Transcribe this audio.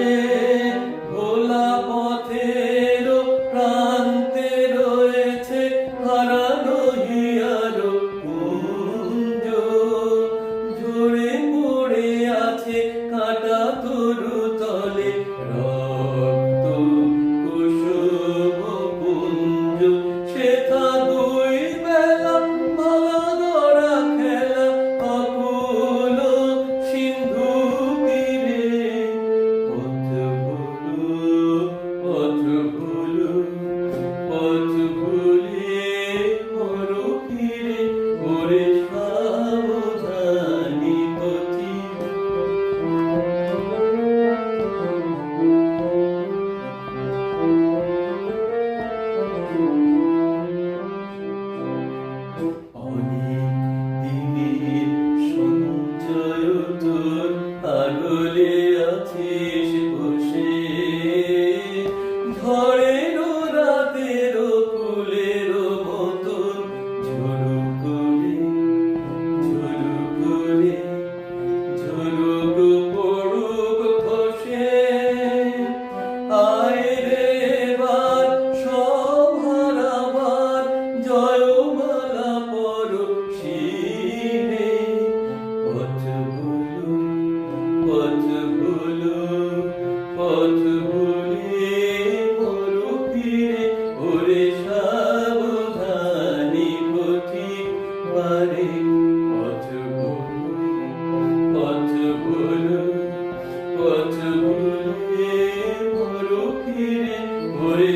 সে ভোলা পথের প্রান্তে রয়েছে হারানো হিয়ার কুঞ্জ, ঝরে পড়ে আছে কাটা তরু তলে রক্ত কুসুম পুঞ্জ। সেথা দুই বেলা মালা ধরা খেলা অকুল সিন্ধু তীরে। পথ ভুলো পথ ভুলিয়ে মরো ফিরে, ওরে সাবধানী পথিক। অনেক দিনের সঞ্চয় তোর আগলে আছিস বসে, ঝড়ের রাতের ফুলের মতন ঝুরুক করে ঝুরুক পড়ুক খসে। আয় রে এবার সব হারাবার জয়মালা পর শিরে। পথ ভুলিয়ে মরো ফিরে, ওরে সাবধানী পথিক বারে। পথ ভুলিয়ে মরো ফিরে, ওরে